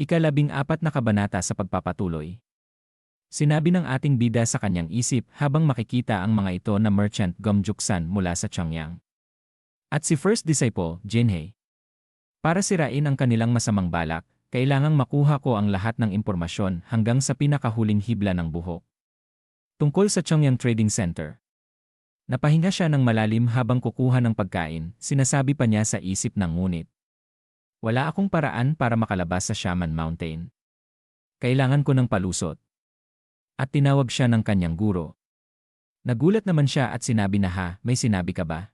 Ika-14 na kabanata sa pagpapatuloy. Sinabi ng ating bida sa kanyang isip habang makikita ang mga ito na merchant Gumjuksan mula sa Chongyang. At si first disciple, Jinhei. Para sirain ang kanilang masamang balak, kailangang makuha ko ang lahat ng impormasyon hanggang sa pinakahuling hibla ng buhok. Tungkol sa Chongyang Trading Center. Napahinga siya ng malalim habang kukuha ng pagkain, sinasabi pa niya sa isip ng ngunit. Wala akong paraan para makalabas sa Shaman Mountain. Kailangan ko ng palusot. At tinawag siya ng kanyang guro. Nagulat naman siya at sinabi na may sinabi ka ba?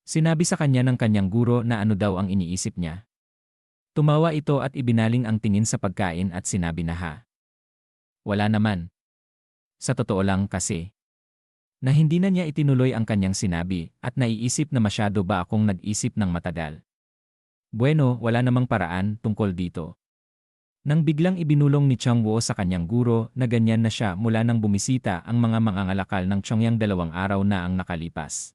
Sinabi sa kanya ng kanyang guro na ano daw ang iniisip niya. Tumawa ito at ibinaling ang tingin sa pagkain at sinabi na wala naman. Sa totoo lang kasi. Na hindi na niya itinuloy ang kanyang sinabi at naiisip na masyado ba akong nag-isip ng matagal. Bueno, wala namang paraan tungkol dito. Nang biglang ibinulong ni Changwo sa kanyang guro na ganyan na siya mula nang bumisita ang mga mangangalakal ng Chongyang 2 araw na ang nakalipas.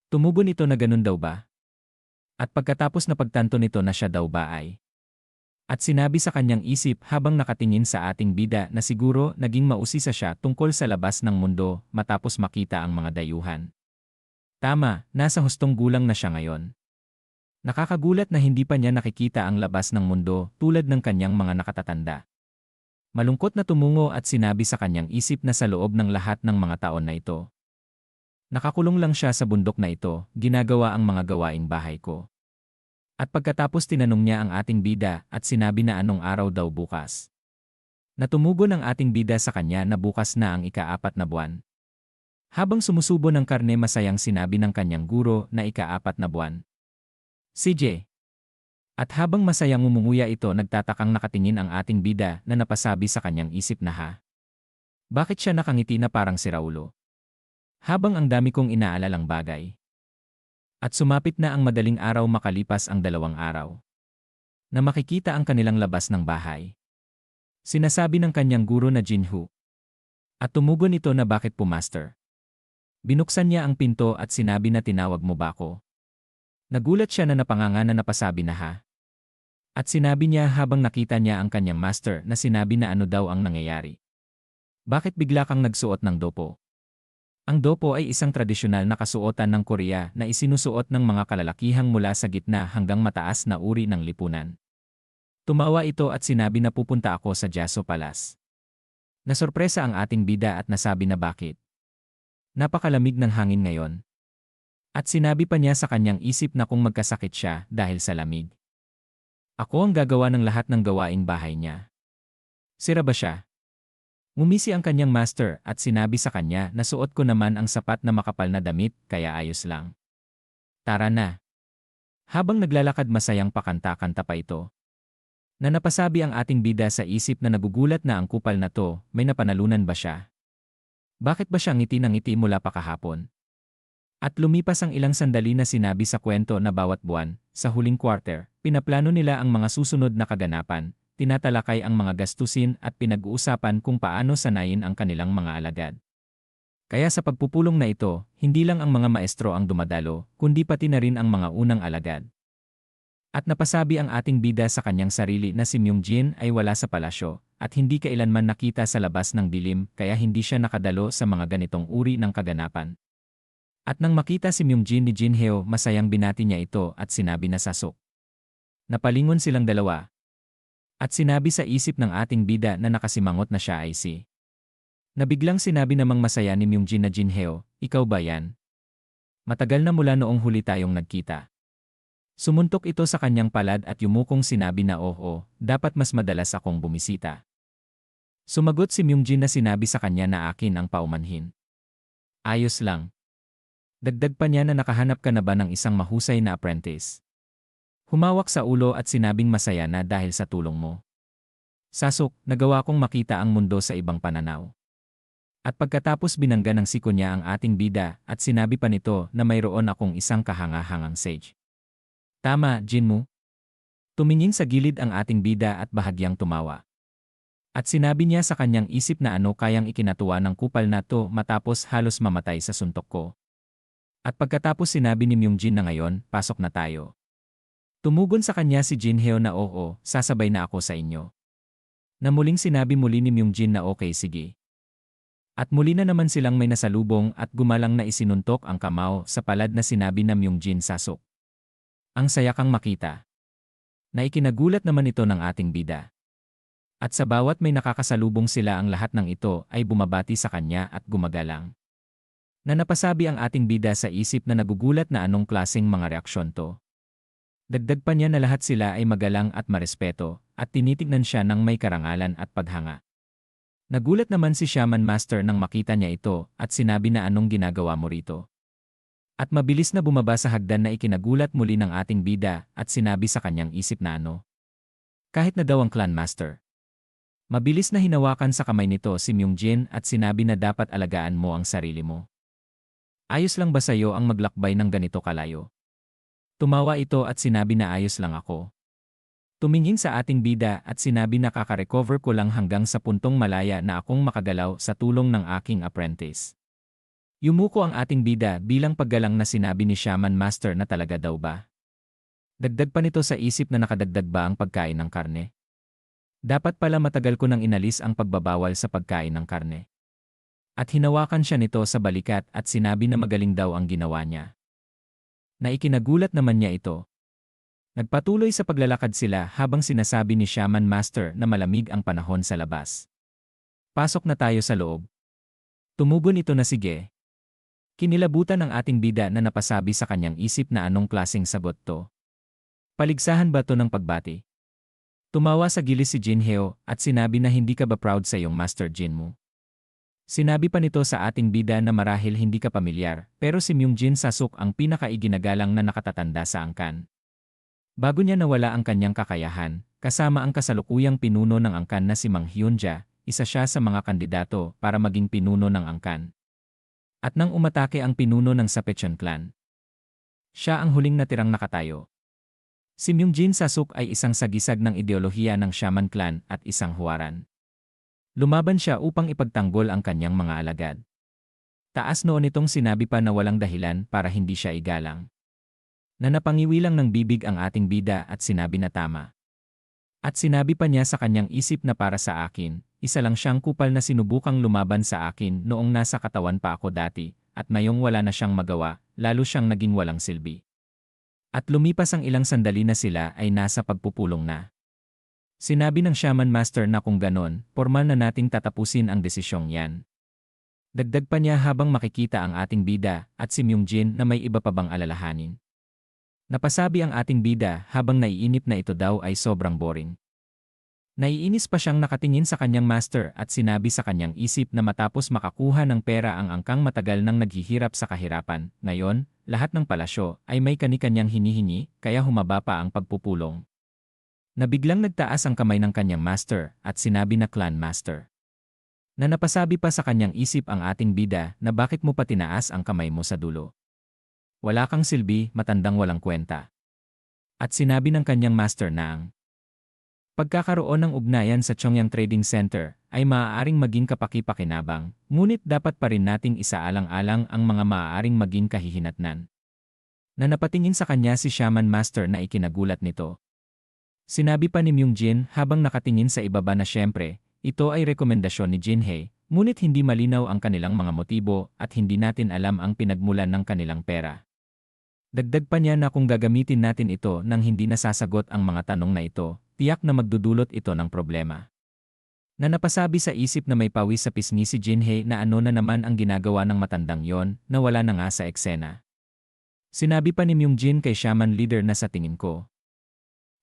Tumugon ito na ganun daw ba? At pagkatapos na pagtanto nito na siya daw ba ay? At sinabi sa kanyang isip habang nakatingin sa ating bida na siguro naging mausisa siya tungkol sa labas ng mundo matapos makita ang mga dayuhan. Tama, nasa hustong gulang na siya ngayon. Nakakagulat na hindi pa niya nakikita ang labas ng mundo tulad ng kanyang mga nakatatanda. Malungkot na tumungo at sinabi sa kanyang isip na sa loob ng lahat ng mga taon na ito. Nakakulong lang siya sa bundok na ito, ginagawa ang mga gawaing bahay ko. At pagkatapos tinanong niya ang ating bida at sinabi na anong araw daw bukas. Natumugon ang ating bida sa kanya na bukas na ang ika-4 na buwan. Habang sumusubo ng karne masayang sinabi ng kanyang guro na ika-4 na buwan. CJ. At habang masayang umunguya ito nagtatakang nakatingin ang ating bida na napasabi sa kanyang isip na bakit siya nakangiti na parang si Raulo? Habang ang dami kong inaalalang bagay. At sumapit na ang madaling araw makalipas ang 2 araw. Na makikita ang kanilang labas ng bahay. Sinasabi ng kanyang guro na Jinhu. At tumugon ito na bakit po master? Binuksan niya ang pinto at sinabi na tinawag mo ba ako? Nagulat siya na napanganga na napasabi na At sinabi niya habang nakita niya ang kanyang master na sinabi na ano daw ang nangyayari. Bakit bigla kang nagsuot ng dopo? Ang dopo ay isang tradisyonal na kasuotan ng Korea na isinusuot ng mga kalalakihang mula sa gitna hanggang mataas na uri ng lipunan. Tumawa ito at sinabi na pupunta ako sa Jaso Palace. Nasorpresa ang ating bida at nasabi na bakit. Napakalamig ng hangin ngayon. At sinabi pa niya sa kanyang isip na kung magkasakit siya dahil sa lamig. Ako ang gagawa ng lahat ng gawaing bahay niya. Sira ba siya? Ngumisi ang kanyang master at sinabi sa kanya na suot ko naman ang sapat na makapal na damit kaya ayos lang. Tara na. Habang naglalakad masayang pakanta-kanta pa ito. Na napasabi ang ating bida sa isip na nagugulat na ang kupal na to, may napanalunan ba siya? Bakit ba siya ngiti ng ngiti mula pa kahapon? At lumipas ang ilang sandali na sinabi sa kwento na bawat buwan, sa huling quarter, pinaplano nila ang mga susunod na kaganapan, tinatalakay ang mga gastusin at pinag-uusapan kung paano sanayin ang kanilang mga alagad. Kaya sa pagpupulong na ito, hindi lang ang mga maestro ang dumadalo, kundi pati na rin ang mga unang alagad. At napasabi ang ating bida sa kanyang sarili na si Myungjin ay wala sa palasyo, at hindi kailanman nakita sa labas ng dilim kaya hindi siya nakadalo sa mga ganitong uri ng kaganapan. At nang makita si Myungjin ni Jinheo, masayang binati niya ito at sinabi na sasok. Napalingon silang dalawa. At sinabi sa isip ng ating bida na nakasimangot na siya ay si. Nabiglang sinabi namang masaya ni Myungjin na Jinheo, ikaw ba yan? Matagal na mula noong huli tayong nagkita. Sumuntok ito sa kanyang palad at yumukong sinabi na oo, dapat mas madalas akong bumisita. Sumagot si Myungjin na sinabi sa kanya na akin ang paumanhin. Ayos lang. Dagdag pa niya na nakahanap ka na ba ng isang mahusay na apprentice? Humawak sa ulo at sinabing masaya na dahil sa tulong mo. Sasok, nagawa kong makita ang mundo sa ibang pananaw. At pagkatapos binangga ng siko niya ang ating bida at sinabi pa nito na mayroon akong isang kahanga-hangang sage. Tama, Jinmu. Tumingin sa gilid ang ating bida at bahagyang tumawa. At sinabi niya sa kanyang isip na ano kayang ikinatuwa ng kupal na to matapos halos mamatay sa suntok ko. At pagkatapos sinabi ni Myungjin na ngayon, pasok na tayo. Tumugon sa kanya si Jinhyo na oo, sasabay na ako sa inyo. Na muling sinabi muli ni Myungjin na okay sige. At muli na naman silang may nasalubong at gumalang na isinuntok ang kamao sa palad na sinabi na Myungjin Sasok. Ang saya kang makita. Na ikinagulat naman ito ng ating bida. At sa bawat may nakakasalubong sila ang lahat ng ito ay bumabati sa kanya at gumagalang. Na napasabi ang ating bida sa isip na nagugulat na anong klaseng mga reaksyon to. Dagdag pa niya na lahat sila ay magalang at marespeto, at tinitignan siya ng may karangalan at paghanga. Nagulat naman si Shaman Master nang makita niya ito at sinabi na anong ginagawa mo rito. At mabilis na bumaba sa hagdan na ikinagulat muli ng ating bida at sinabi sa kanyang isip na ano. Kahit na daw ang Clan Master. Mabilis na hinawakan sa kamay nito si Myungjin at sinabi na dapat alagaan mo ang sarili mo. Ayos lang ba sa'yo ang maglakbay ng ganito kalayo? Tumawa ito at sinabi na ayos lang ako. Tumingin sa ating bida at sinabi na kakarecover ko lang hanggang sa puntong malaya na akong makagalaw sa tulong ng aking apprentice. Yumuko ang ating bida bilang paggalang na sinabi ni Shaman Master na talaga daw ba. Dagdag pa nito sa isip na nakadagdag ba ang pagkain ng karne. Dapat pala matagal ko nang inalis ang pagbabawal sa pagkain ng karne. At hinawakan siya nito sa balikat at sinabi na magaling daw ang ginawa niya. Na ikinagulat naman niya ito. Nagpatuloy sa paglalakad sila habang sinasabi ni Shaman Master na malamig ang panahon sa labas. Pasok na tayo sa loob. Tumugon ito na sige. Kinilabutan ng ating bida na napasabi sa kanyang isip na anong klaseng sagot to. Paligsahan ba to ng pagbati? Tumawa sa gilis si Jinhyo at sinabi na hindi ka ba proud sa iyong Master Jin mo? Sinabi pa nito sa ating bida na marahil hindi ka pamilyar, pero si Myungjin Sasok ang pinakaiginagalang na nakatatanda sa angkan. Bago niya nawala ang kanyang kakayahan, kasama ang kasalukuyang pinuno ng angkan na si Mang Hyunja, isa siya sa mga kandidato para maging pinuno ng angkan. At nang umatake ang pinuno ng Sapechon clan, siya ang huling natirang nakatayo. Si Myungjin Sasok ay isang sagisag ng ideolohiya ng Shaman clan at isang huwaran. Lumaban siya upang ipagtanggol ang kanyang mga alagad. Taas noon itong sinabi pa na walang dahilan para hindi siya igalang. Na napangiwi lang ng bibig ang ating bida at sinabi na tama. At sinabi pa niya sa kanyang isip na para sa akin, isa lang siyang kupal na sinubukang lumaban sa akin noong nasa katawan pa ako dati, at ngayong wala na siyang magawa, lalo siyang naging walang silbi. At lumipas ang ilang sandali na sila ay nasa pagpupulong na. Sinabi ng Shaman Master na kung ganon, formal na nating tatapusin ang desisyong yan. Dagdag pa niya habang makikita ang ating bida at si Myungjin na may iba pa bang alalahanin. Napasabi ang ating bida habang naiinip na ito daw ay sobrang boring. Naiinis pa siyang nakatingin sa kanyang master at sinabi sa kanyang isip na matapos makakuha ng pera ang angkang matagal nang naghihirap sa kahirapan, ngayon, lahat ng palasyo ay may kani-kanyang hinihingi kaya humaba pa ang pagpupulong. Nabiglang nagtaas ang kamay ng kanyang master at sinabi na Clan Master. Na napasabi pa sa kanyang isip ang ating bida na bakit mo pa tinaas ang kamay mo sa dulo. Wala kang silbi, matandang walang kwenta. At sinabi ng kanyang master na ang pagkakaroon ng ugnayan sa Chongyang Trading Center ay maaaring maging kapaki-pakinabang, ngunit dapat pa rin nating isaalang-alang ang mga maaaring maging kahihinatnan. Na napatingin sa kanya si Shaman Master na ikinagulat nito. Sinabi pa ni Myungjin habang nakatingin sa ibaba na siyempre, ito ay rekomendasyon ni Jinhye, ngunit hindi malinaw ang kanilang mga motibo at hindi natin alam ang pinagmulan ng kanilang pera. Dagdag pa niya na kung gagamitin natin ito nang hindi nasasagot ang mga tanong na ito, tiyak na magdudulot ito ng problema. Na napasabi sa isip na may pawis sa pisngi si Jinhye na ano na naman ang ginagawa ng matandang yon na wala na nga sa eksena. Sinabi pa ni Myungjin kay Shaman Leader na sa tingin ko,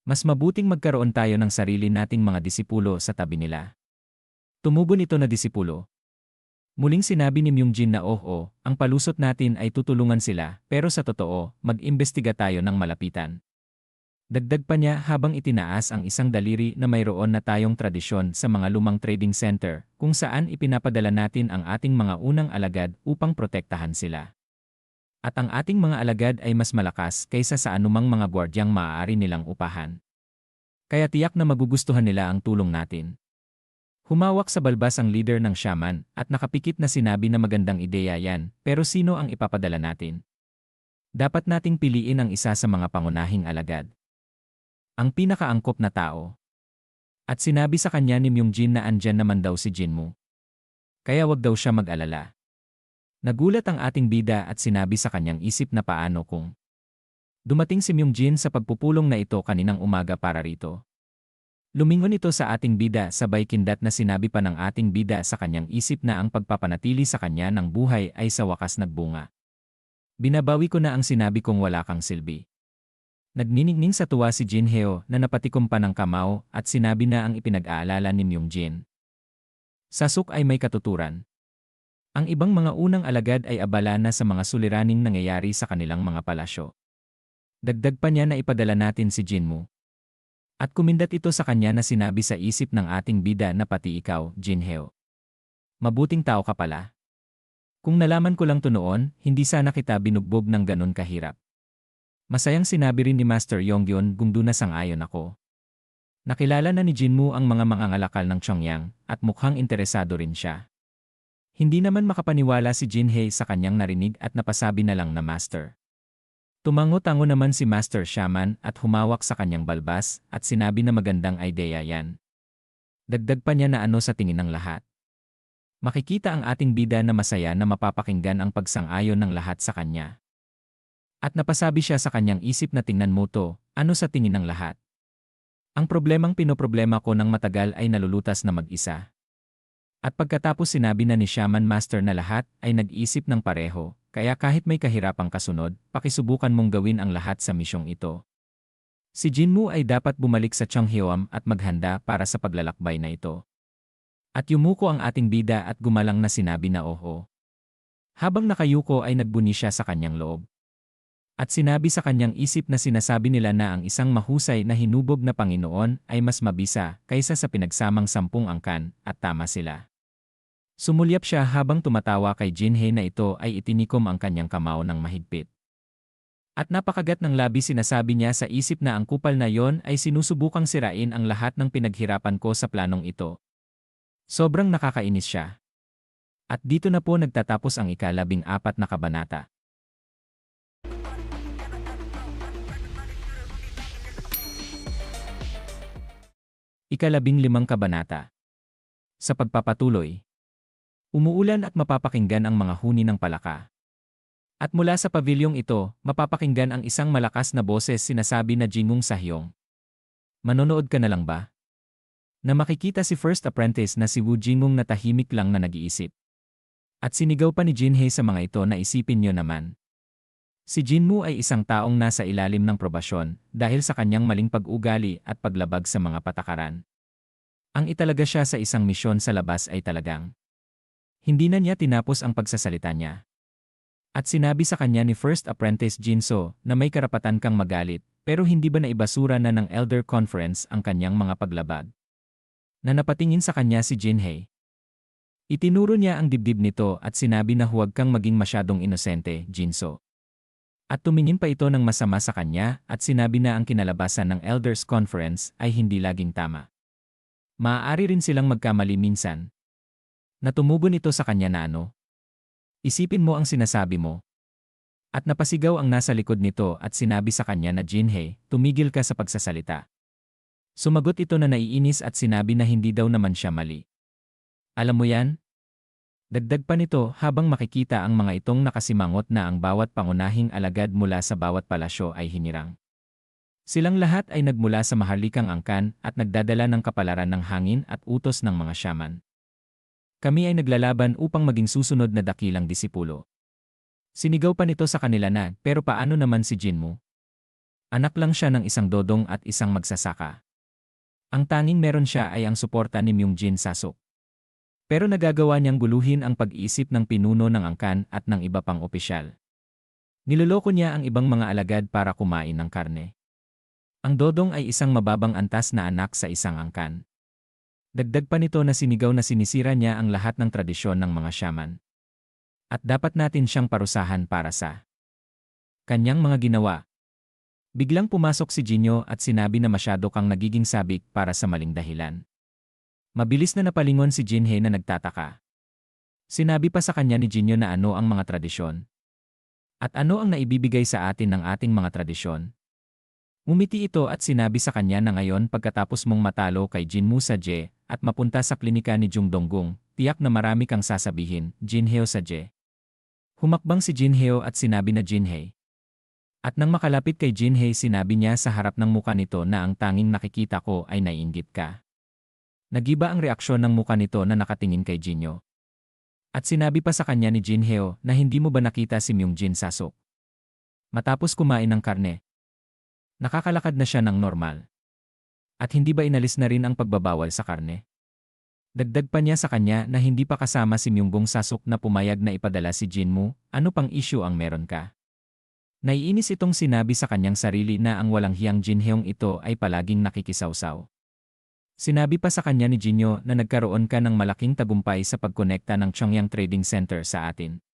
mas mabuting magkaroon tayo ng sarili nating mga disipulo sa tabi nila. Tumugon ito na disipulo. Muling sinabi ni Myungjin na oo, ang palusot natin ay tutulungan sila, pero sa totoo, mag-imbestiga tayo ng malapitan. Dagdag pa niya habang itinaas ang isang daliri na mayroon na tayong tradisyon sa mga lumang trading center, kung saan ipinapadala natin ang ating mga unang alagad upang protektahan sila. At ang ating mga alagad ay mas malakas kaysa sa anumang mga gwardyang maaari nilang upahan. Kaya tiyak na magugustuhan nila ang tulong natin. Humawak sa balbas ang leader ng shaman at nakapikit na sinabi na magandang ideya yan, pero sino ang ipapadala natin? Dapat nating piliin ang isa sa mga pangunahing alagad. ang pinakaangkop na tao. At sinabi sa kanya ni Myungjin na andyan naman daw si Jinmu. Kaya wag daw siya mag-alala. Nagulat ang ating bida at sinabi sa kanyang isip na paano kung dumating si Myungjin sa pagpupulong na ito kaninang umaga para rito. Lumingon ito sa ating bida sabay kindat na sinabi pa ng ating bida sa kanyang isip na ang pagpapanatili sa kanya ng buhay ay sa wakas nagbunga. Binabawi ko na ang sinabi kong wala kang silbi. Nagniningning sa tuwa si Jinhyo na napatikom pa ng kamao at sinabi na ang ipinag-aalala ni Myungjin. Sasuk ay may katuturan. Ang ibang mga unang alagad ay abala na sa mga suliraning nangyayari sa kanilang mga palasyo. Dagdag pa niya na ipadala natin si Jinmu. At kumindat ito sa kanya na sinabi sa isip ng ating bida na pati ikaw, Jinhyo. Mabuting tao ka pala. Kung nalaman ko lang to noon, hindi sana kita binugbog ng ganun kahirap. Masayang sinabi rin ni Master Yonggyun kung doon na sang-ayon ako. Nakilala na ni Jinmu ang mga mangangalakal ng Chongyang at mukhang interesado rin siya. Hindi naman makapaniwala si Jinhye sa kanyang narinig at napasabi na lang na Master. Tumango-tango naman si Master Shaman at humawak sa kanyang balbas at sinabi na magandang idea yan. Dagdag pa niya na ano sa tingin ng lahat. Makikita ang ating bida na masaya na mapapakinggan ang pagsang-ayon ng lahat sa kanya. At napasabi siya sa kanyang isip na tingnan mo to, ano sa tingin ng lahat. Ang problemang pinoproblema ko ng matagal ay nalulutas na mag-isa. At pagkatapos sinabi na ni Shaman Master na lahat ay nag-isip ng pareho, kaya kahit may kahirapang kasunod, pakisubukan mong gawin ang lahat sa misyong ito. Si Jinmu ay dapat bumalik sa Cheonggyeom at maghanda para sa paglalakbay na ito. At yumuko ang ating bida at gumalang na sinabi na oho. Habang nakayuko ay nagbuni siya sa kanyang loob. At sinabi sa kanyang isip na sinasabi nila na ang isang mahusay na hinubog na Panginoon ay mas mabisa kaysa sa pinagsamang 10 angkan, at tama sila. Sumulyap siya habang tumatawa kay Jinhye na ito ay itinikom ang kanyang kamao ng mahigpit. At napakagat ng labi sinasabi niya sa isip na ang kupal na yon ay sinusubukang sirain ang lahat ng pinaghirapan ko sa planong ito. Sobrang nakakainis siya. At dito na po nagtatapos ang ika-14 na kabanata. Ika-15 kabanata. Sa pagpapatuloy. Umuulan at mapapakinggan ang mga huni ng palaka. At mula sa pavilyong ito, mapapakinggan ang isang malakas na boses sinasabi na Jingung Sahyong. Manonood ka na lang ba? Na makikita si First Apprentice na si Wu Jingung na tahimik lang na nag-iisip. At sinigaw pa ni Jinhye sa mga ito na isipin nyo naman. Si Jinmu ay isang taong nasa ilalim ng probasyon dahil sa kanyang maling pag-ugali at paglabag sa mga patakaran. Ang italaga siya sa isang misyon sa labas ay talagang hindi na niya tinapos ang pagsasalita niya. At sinabi sa kanya ni First Apprentice Jinso na may karapatan kang magalit pero hindi ba naibasura na ng Elder Conference ang kanyang mga paglabag? Na napatingin sa kanya si Jinhye. Itinuro niya ang dibdib nito at sinabi na huwag kang maging masyadong inosente, Jinso. At tumingin pa ito ng masama sa kanya at sinabi na ang kinalabasan ng Elders Conference ay hindi laging tama. Maaari rin silang magkamali minsan. Natumugon ito sa kanya na ano? Isipin mo ang sinasabi mo. At napasigaw ang nasa likod nito at sinabi sa kanya na Jinhye, tumigil ka sa pagsasalita. Sumagot ito na naiinis at sinabi na hindi daw naman siya mali. Alam mo yan? Dagdag pa nito habang makikita ang mga itong nakasimangot na ang bawat pangunahing alagad mula sa bawat palasyo ay hinirang. Silang lahat ay nagmula sa maharlikang angkan at nagdadala ng kapalaran ng hangin at utos ng mga shaman. Kami ay naglalaban upang maging susunod na dakilang disipulo. Sinigaw pa nito sa kanila na, pero paano naman si Jinmu? Anak lang siya ng isang dodong at isang magsasaka. Ang tanging meron siya ay ang suporta ni Myungjin Sasuk. Pero nagagawa niyang guluhin ang pag-iisip ng pinuno ng angkan at ng iba pang opisyal. Niloloko niya ang ibang mga alagad para kumain ng karne. Ang dodong ay isang mababang antas na anak sa isang angkan. Dagdag pa nito na sinigaw na sinisira niya ang lahat ng tradisyon ng mga shaman. At dapat natin siyang parusahan para sa kanyang mga ginawa. Biglang pumasok si Jinyo at sinabi na masyado kang nagiging sabik para sa maling dahilan. Mabilis na napalingon si Jinhye na nagtataka. Sinabi pa sa kanya ni Jinyo na ano ang mga tradisyon. At ano ang naibibigay sa atin ng ating mga tradisyon. Umiti ito at sinabi sa kanya na ngayon pagkatapos mong matalo kay Jinmu sa Je at mapunta sa klinika ni Jung Donggong, tiyak na marami kang sasabihin, Jinheo sa Je. Humakbang si Jinheo at sinabi na Jinhei. At nang makalapit kay Jinhei sinabi niya sa harap ng muka nito na ang tanging nakikita ko ay naiinggit ka. Nagiba ang reaksyon ng muka nito na nakatingin kay Jinyo. At sinabi pa sa kanya ni Jinheo na hindi mo ba nakita si Myungjin Sasok? Matapos kumain ng karne, nakakalakad na siya ng normal. At hindi ba inalis na rin ang pagbabawal sa karne? Dagdag pa niya sa kanya na hindi pa kasama si Myungbong Sasok na pumayag na ipadala si Jinmu, ano pang issue ang meron ka? Naiinis itong sinabi sa kanyang sarili na ang walang hiyang Jinheong ito ay palaging nakikisawsaw. Sinabi pa sa kanya ni Jinyo na nagkaroon ka ng malaking tagumpay sa pagkonekta ng Chongyang Trading Center sa atin.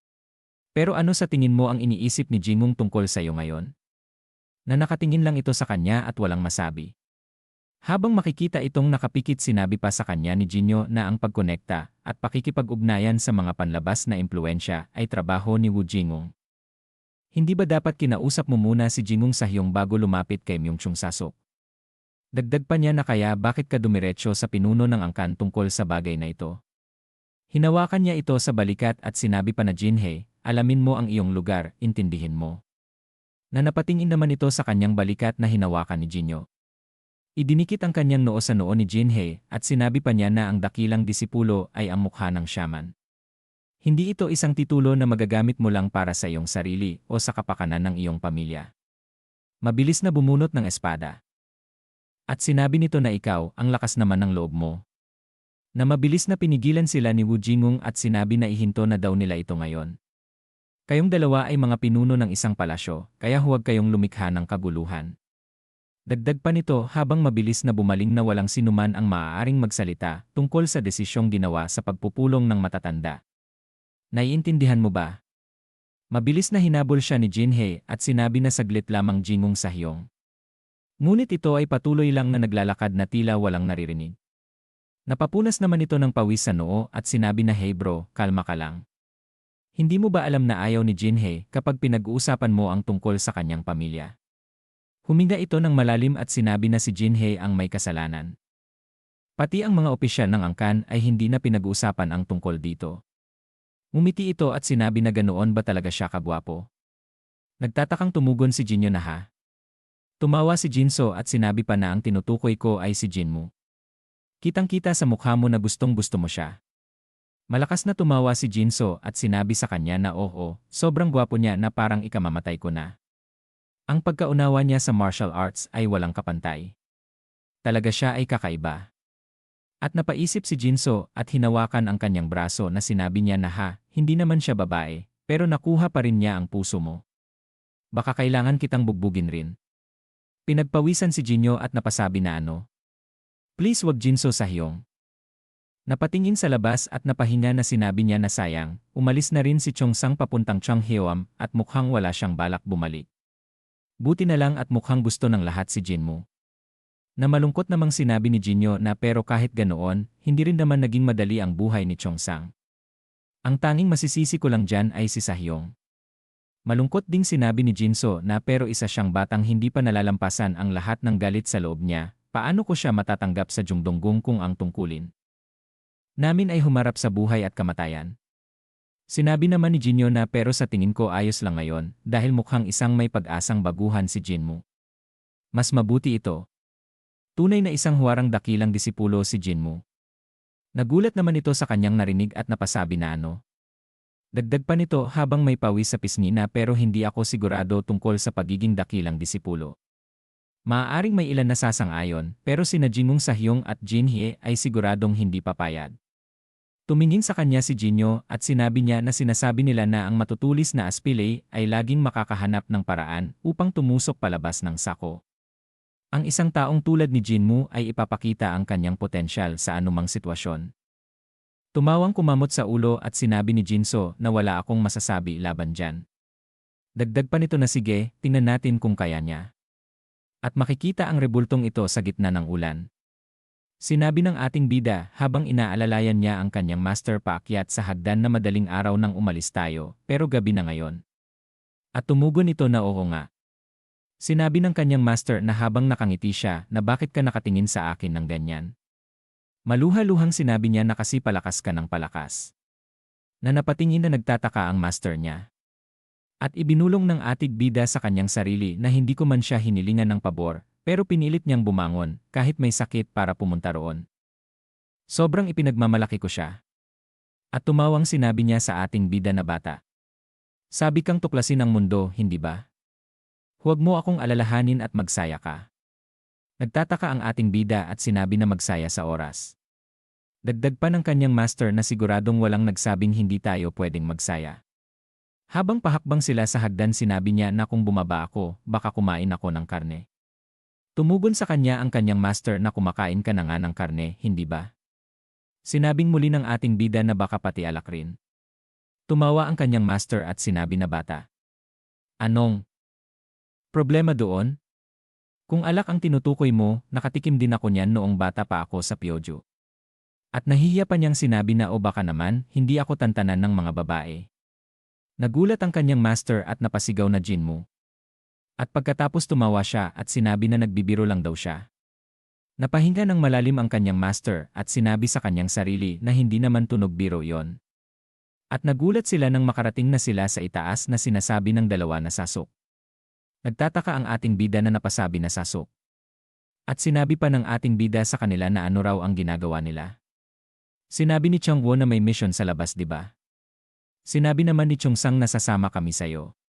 Pero ano sa tingin mo ang iniisip ni Jingmong tungkol sa iyo ngayon? Na nakatingin lang ito sa kanya at walang masabi. Habang makikita itong nakapikit sinabi pa sa kanya ni Jinyo na ang pagkonekta at pakikipag-ugnayan sa mga panlabas na impluensya ay trabaho ni Wu Jingong. Hindi ba dapat kinausap mo muna si Jingong Sahyong bago lumapit kay Myungchung Sasok? Dagdag pa niya na kaya bakit ka dumiretso sa pinuno ng angkan tungkol sa bagay na ito? Hinawakan niya ito sa balikat at sinabi pa na Jinhei, alamin mo ang iyong lugar, intindihin mo. Na napatingin naman ito sa kanyang balikat na hinawakan ni Jinyo. Idinikit ang kanyang noo sa noo ni Jinhei at sinabi pa niya na ang dakilang disipulo ay ang mukha ng shaman. Hindi ito isang titulo na magagamit mo lang para sa iyong sarili o sa kapakanan ng iyong pamilya. Mabilis na bumunot ng espada. At sinabi nito na ikaw ang lakas naman ng loob mo. Na mabilis na pinigilan sila ni Wu Jingong at sinabi na ihinto na daw nila ito ngayon. Kayong dalawa ay mga pinuno ng isang palasyo, kaya huwag kayong lumikha ng kaguluhan. Dagdag pa nito habang mabilis na bumaling na walang sinuman ang maaaring magsalita tungkol sa desisyong ginawa sa pagpupulong ng matatanda. Naiintindihan mo ba? Mabilis na hinabol siya ni Jinhei at sinabi na saglit lamang Jingong Sahyong. Ngunit ito ay patuloy lang na naglalakad na tila walang naririnig. Napapunas naman ito ng pawis sa noo at sinabi na hey bro, kalma ka lang. Hindi mo ba alam na ayaw ni Jinhei kapag pinag-uusapan mo ang tungkol sa kanyang pamilya? Huminga ito ng malalim at sinabi na si Jinhei ang may kasalanan. Pati ang mga opisyal ng angkan ay hindi na pinag-uusapan ang tungkol dito. Umiti ito at sinabi na ganoon ba talaga siya kagwapo? Nagtatakang tumugon si Jinyo na ha. Tumawa si Jinso at sinabi pa na ang tinutukoy ko ay si Jinmu. Kitang-kita sa mukha mo na gustong-gusto mo siya. Malakas na tumawa si Jinso at sinabi sa kanya na oo, sobrang gwapo niya na parang ikamamatay ko na. Ang pagkaunawa niya sa martial arts ay walang kapantay. Talaga siya ay kakaiba. At napaisip si Jinso at hinawakan ang kanyang braso na sinabi niya na ha, hindi naman siya babae, pero nakuha pa rin niya ang puso mo. Baka kailangan kitang bugbugin rin. Pinagpawisan si Jinyo at napasabi na ano. Please wag Jinso Sahyong. Napatingin sa labas at napahinga na sinabi niya na sayang, umalis na rin si Chongsang papuntang Chonghyeom at mukhang wala siyang balak bumalik. Buti na lang at mukhang gusto ng lahat si Jinmu. Na malungkot namang sinabi ni Jinyo na pero kahit ganoon, hindi rin naman naging madali ang buhay ni Chongsang. Ang tanging masisisi ko lang dyan ay si Sahyong. Malungkot ding sinabi ni Jinso na pero isa siyang batang hindi pa nalalampasan ang lahat ng galit sa loob niya, paano ko siya matatanggap sa Jungdonggong kung ang tungkulin namin ay humarap sa buhay at kamatayan. Sinabi naman ni Jinyo na pero sa tingin ko ayos lang ngayon dahil mukhang isang may pag-asang baguhan si Jinmu. Mas mabuti ito. Tunay na isang huwarang dakilang disipulo si Jinmu. Nagulat naman ito sa kanyang narinig at napasabi na ano. Dagdag pa nito habang may pawis sa pisngi na pero hindi ako sigurado tungkol sa pagiging dakilang disipulo. Maaaring may ilan na sasang-ayon pero sina Jingong Sahyong at Jinhie ay siguradong hindi papayag. Tumingin sa kanya si Jinyo at sinabi niya na sinasabi nila na ang matutulis na aspile ay laging makakahanap ng paraan upang tumusok palabas ng sako. Ang isang taong tulad ni Jinmu ay ipapakita ang kanyang potensyal sa anumang sitwasyon. Tumawang kumamot sa ulo at sinabi ni Jinso na wala akong masasabi laban dyan. Dagdag pa nito na sige, tingnan natin kung kaya niya. At makikita ang rebultong ito sa gitna ng ulan. Sinabi ng ating bida habang inaalalayan niya ang kanyang master paakyat sa hagdan na madaling araw nang umalis tayo, pero gabi na ngayon. At tumugon ito na oo nga. Sinabi ng kanyang master na habang nakangiti siya na bakit ka nakatingin sa akin ng ganyan. Maluha-luhang sinabi niya na kasi palakas ka ng palakas. Na napatingin na nagtataka ang master niya. At ibinulong ng ating bida sa kanyang sarili na hindi ko man siya hinilingan ng pabor, pero pinilit niyang bumangon kahit may sakit para pumunta roon. Sobrang ipinagmamalaki ko siya. At tumawang sinabi niya sa ating bida na bata. Sabi kang tuklasin ang mundo, hindi ba? Huwag mo akong alalahanin at magsaya ka. Nagtataka ang ating bida at sinabi na magsaya sa oras. Dagdag pa ng kanyang master na siguradong walang nagsabing hindi tayo pwedeng magsaya. Habang pahakbang sila sa hagdan sinabi niya na kung bumaba ako, baka kumain ako ng karne. Tumugon sa kanya ang kanyang master na kumakain ka na nga ng karne, hindi ba? Sinabing muli ng ating bida na baka pati alak rin. Tumawa ang kanyang master at sinabi na bata. Anong problema doon? Kung alak ang tinutukoy mo, nakatikim din ako niyan noong bata pa ako sa Pyojo. At nahihiya pa niyang sinabi na o baka naman, hindi ako tantanan ng mga babae. Nagulat ang kanyang master at napasigaw na Jinmu. At pagkatapos tumawa siya at sinabi na nagbibiro lang daw siya. Napahinga ng malalim ang kanyang master at sinabi sa kanyang sarili na hindi naman tunog biro yon. At nagulat sila nang makarating na sila sa itaas na sinasabi ng dalawa na sasok. Nagtataka ang ating bida na napasabi na sasok. At sinabi pa ng ating bida sa kanila na ano raw ang ginagawa nila. Sinabi ni Changwo na may mission sa labas, di ba? Sinabi naman ni Chongsang na sasama kami sayo.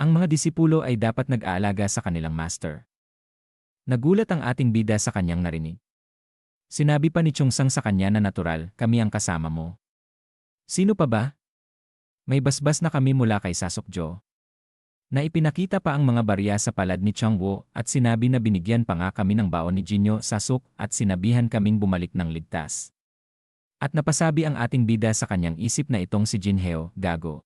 Ang mga disipulo ay dapat nag-aalaga sa kanilang master. Nagulat ang ating bida sa kanyang narinig. Sinabi pa ni Chongsang sa kanya na natural, kami ang kasama mo. Sino pa ba? May basbas na kami mula kay Sasokjo. Na ipinakita pa ang mga barya sa palad ni Changwo at sinabi na binigyan pa nga kami ng baon ni Jinyo Sasok at sinabihan kaming bumalik ng ligtas. At napasabi ang ating bida sa kanyang isip na itong si Jinheo, gago.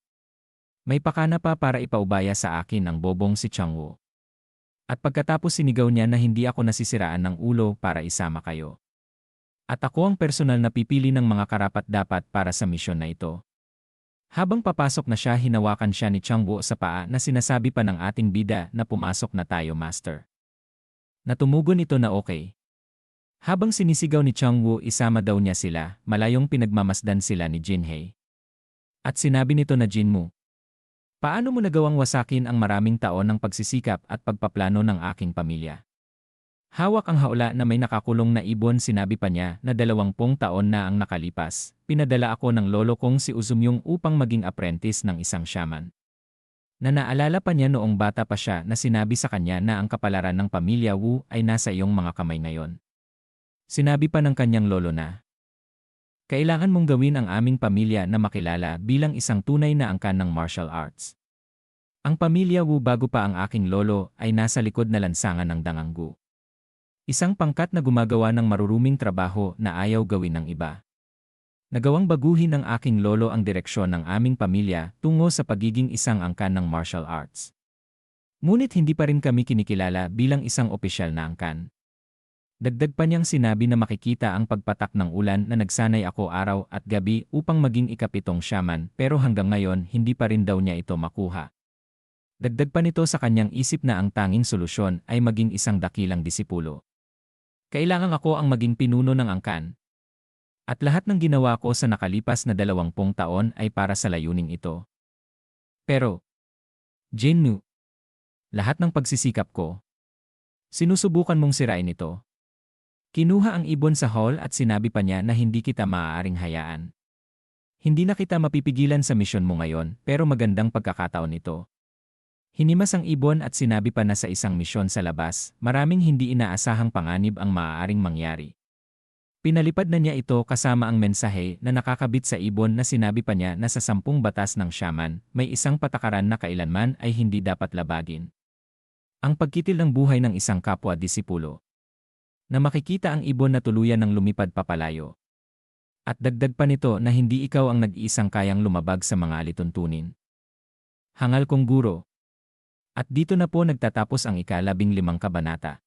May pakana pa para ipaubaya sa akin ang bobong si Changwo. At pagkatapos sinigaw niya na hindi ako nasisiraan ng ulo para isama kayo. At ako ang personal na pipili ng mga karapat-dapat para sa misyon na ito. Habang papasok na siya hinawakan siya ni Changwo sa paa na sinasabi pa ng ating bida na pumasok na tayo master. Natumugon ito na okay. Habang sinisigaw ni Changwo isama daw niya sila, malayong pinagmamasdan sila ni Jinhei. At sinabi nito na Jinmu, paano mo nagawang wasakin ang maraming taon ng pagsisikap at pagpaplano ng aking pamilya? Hawak ang haula na may nakakulong na ibon sinabi pa niya na 20 taon na ang nakalipas, pinadala ako ng lolo kong si Uzumyong upang maging apprentice ng isang shaman. Na naalala pa niya noong bata pa siya na sinabi sa kanya na ang kapalaran ng pamilya Wu ay nasa iyong mga kamay ngayon. Sinabi pa ng kanyang lolo na, kailangan mong gawin ang aming pamilya na makilala bilang isang tunay na angkan ng martial arts. Ang pamilya Wu bago pa ang aking lolo ay nasa likod na lansangan ng Danganggu. Isang pangkat na gumagawa ng maruruming trabaho na ayaw gawin ng iba. Nagawang baguhin ng aking lolo ang direksyon ng aming pamilya tungo sa pagiging isang angkan ng martial arts. Ngunit hindi pa rin kami kinikilala bilang isang opisyal na angkan. Dagdag pa niyang sinabi na makikita ang pagpatak ng ulan na nagsanay ako araw at gabi upang maging ikapitong shaman pero hanggang ngayon hindi pa rin daw niya ito makuha. Dagdag pa nito sa kanyang isip na ang tanging solusyon ay maging isang dakilang disipulo. Kailangan ako ang maging pinuno ng angkan. At lahat ng ginawa ko sa nakalipas na 20 taon ay para sa layuning ito. Pero, Jinmu, lahat ng pagsisikap ko, sinusubukan mong sirain ito. Kinuha ang ibon sa hall at sinabi pa niya na hindi kita maaaring hayaan. Hindi na kita mapipigilan sa misyon mo ngayon pero magandang pagkakataon ito. Hinimas ang ibon at sinabi pa na sa isang misyon sa labas, maraming hindi inaasahang panganib ang maaaring mangyari. Pinalipad na niya ito kasama ang mensahe na nakakabit sa ibon na sinabi pa niya na sa 10 batas ng shaman, may isang patakaran na kailanman ay hindi dapat labagin. Ang pagkitil ng buhay ng isang kapwa-disipulo. Na makikita ang ibon na tuluyan ng lumipad papalayo. At dagdag pa nito na hindi ikaw ang nag-iisang kayang lumabag sa mga alituntunin. Hangal kong guro. At dito na po nagtatapos ang ika-15 kabanata.